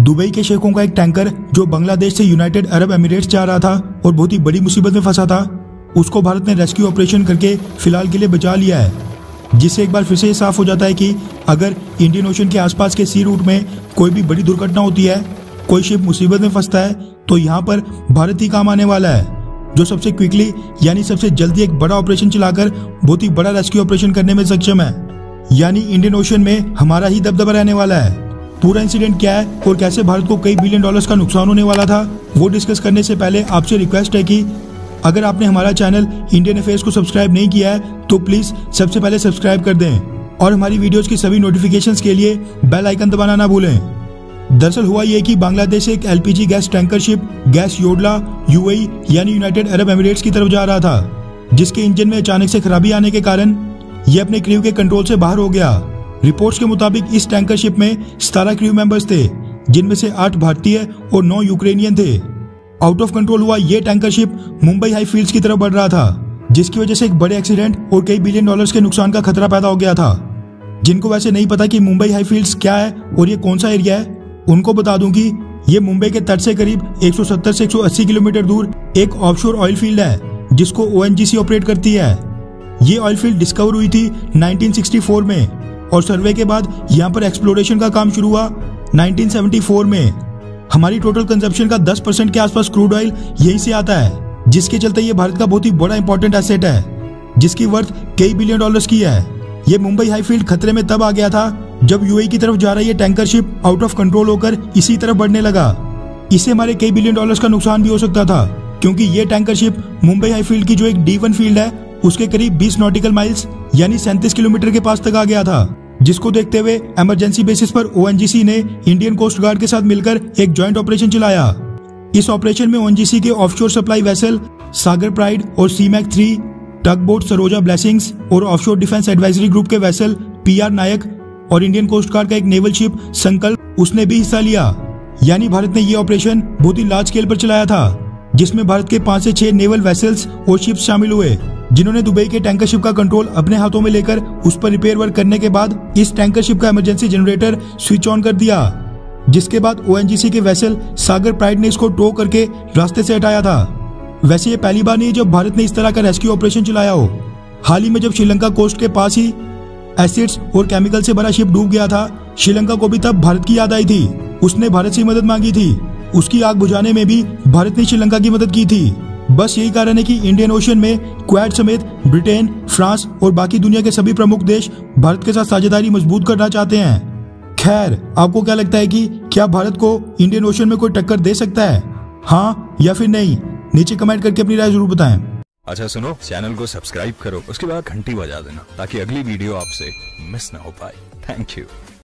Dubai के शेखों का एक टैंकर जो बांग्लादेश से यूनाइटेड अरब एमिरेट्स जा रहा था और बहुत ही बड़ी मुसीबत में फंसा था, उसको भारत ने रेस्क्यू ऑपरेशन करके फिलहाल के लिए बचा लिया है, जिससे एक बार फिर से ये साफ हो जाता है कि अगर इंडियन ओशन के आसपास के सी रूट में कोई भी बड़ी दुर्घटना होती है, कोई शिप मुसीबत में फंसता है, तो यहाँ पर भारत ही काम आने वाला है, जो सबसे क्विकली यानी सबसे जल्दी एक बड़ा ऑपरेशन चलाकर बहुत ही बड़ा रेस्क्यू ऑपरेशन करने में सक्षम है। यानी इंडियन ओशन में हमारा ही दबदबा रहने वाला है। पूरा इंसिडेंट क्या है और कैसे भारत को कई बिलियन डॉलर्स का नुकसान होने वाला था, वो डिस्कस करने से पहले आपसे रिक्वेस्ट है कि अगर आपने हमारा चैनल इंडियन अफेयर्स को सब्सक्राइब नहीं किया है तो प्लीज सबसे पहले सब्सक्राइब कर दें और हमारी वीडियोस की सभी नोटिफिकेशंस के लिए बेल आइकन दबाना ना भूलें। दरअसल हुआ ये कि बांग्लादेश से एक LPG gas tanker ship gas योडला यूएई यानी यूनाइटेड अरब एमिरेट्स की तरफ जा रहा था, जिसके इंजन में अचानक से खराबी आने के कारण ये अपने क्रू के कंट्रोल से बाहर हो गया। रिपोर्ट्स के मुताबिक इस टैंकर शिप में 17 क्रू मेंबर्स थे, जिनमें से 8 भारतीय और 9 यूक्रेनियन थे। आउट ऑफ कंट्रोल हुआ ये tanker ship Mumbai high fields की तरफ बढ़ रहा था, जिसकी वजह से एक बड़े एक्सीडेंट और कई बिलियन डॉलर्स के नुकसान का खतरा पैदा हो गया था। जिनको वैसे नहीं पता कि मुंबई हाई फील्ड्स क्या है और ये कौन सा एरिया है, उनको बता दूं कि ये मुंबई के तट से करीब 170 से 180 किलोमीटर दूर एक ऑफशोर ऑयल फील्ड है, जिसको ओएनजीसी ऑपरेट करती है। ये ऑयल फील्ड डिस्कवर हुई थी 1964 में और सर्वे के बाद यहाँ पर एक्सप्लोरेशन का काम शुरू हुआ 1974 में। हमारी टोटल कंजप्शन का 10% के आसपास क्रूड ऑयल यहीं से आता है, जिसके चलते ये भारत का बहुत ही बड़ा इंपॉर्टेंट एसेट है, जिसकी वर्थ कई बिलियन डॉलर्स की है। ये मुंबई हाई फील्ड खतरे में तब आ गया था जब यूएई की तरफ जा रहा ये tanker ship out of control होकर इसी तरफ बढ़ने लगा। इससे हमारे कई बिलियन डॉलर्स का नुकसान भी हो सकता था, क्योंकि ये tanker ship Mumbai high field की जो एक D1 फील्ड है उसके करीब 20 नॉटिकल माइल्स यानी 37 किलोमीटर के पास तक आ गया था, जिसको देखते हुए इमरजेंसी बेसिस पर ओएनजीसी ने इंडियन कोस्ट गार्ड के साथ मिलकर एक जॉइंट ऑपरेशन चलाया। इस ऑपरेशन में ओएनजीसी के ऑफशोर सप्लाई वेसल सागर प्राइड और सीमैक 3, टग बोट सरोजा ब्लेसिंग्स और ऑफशोर डिफेंस एडवाइजरी ग्रुप के वेसल PR नायक और इंडियन कोस्ट गार्ड का एक नेवल शिप संकल्प उसने भी हिस्सा लिया। यानी भारत ने ये ऑपरेशन बहुत ही लार्ज स्केल पर चलाया था, जिसमें भारत के 5 से 6 नेवल वेसल्स और शिप्स शामिल हुए, जिन्होंने दुबई के टैंकर शिप का कंट्रोल अपने हाथों में लेकर उस पर रिपेयर वर्क करने के बाद इस टैंकर शिप का इमरजेंसी जनरेटर स्विच ऑन कर दिया, जिसके बाद ओएनजीसी के वेसल सागर प्राइड ने इसको टो करके रास्ते से हटाया था। वैसे ये पहली बार नहीं है जब भारत ने इस तरह का रेस्क्यू ऑपरेशन चलाया हो। हाल ही में जब श्रीलंका कोस्ट के पास ही एसिड्स और केमिकल से भरा शिप डूब गया था, श्रीलंका को भी तब भारत की याद आई थी। उसने भारत से मदद मांगी थी। उसकी आग बुझाने में भी भारत ने श्रीलंका की मदद की थी। बस यही कारण है कि इंडियन ओशन में क्वाड समेत ब्रिटेन, फ्रांस और बाकी दुनिया के सभी प्रमुख देश भारत के साथ साझेदारी मजबूत करना चाहते हैं। खैर, आपको क्या लगता है कि क्या भारत को इंडियन ओशन में कोई टक्कर दे सकता है, हाँ या फिर नहीं? नीचे कमेंट करके अपनी राय जरूर बताएं। अच्छा सुनो, चैनल को सब्सक्राइब करो, उसके बाद घंटी बजा देना ताकि अगली वीडियो आपसे मिस ना हो पाए। Thank you.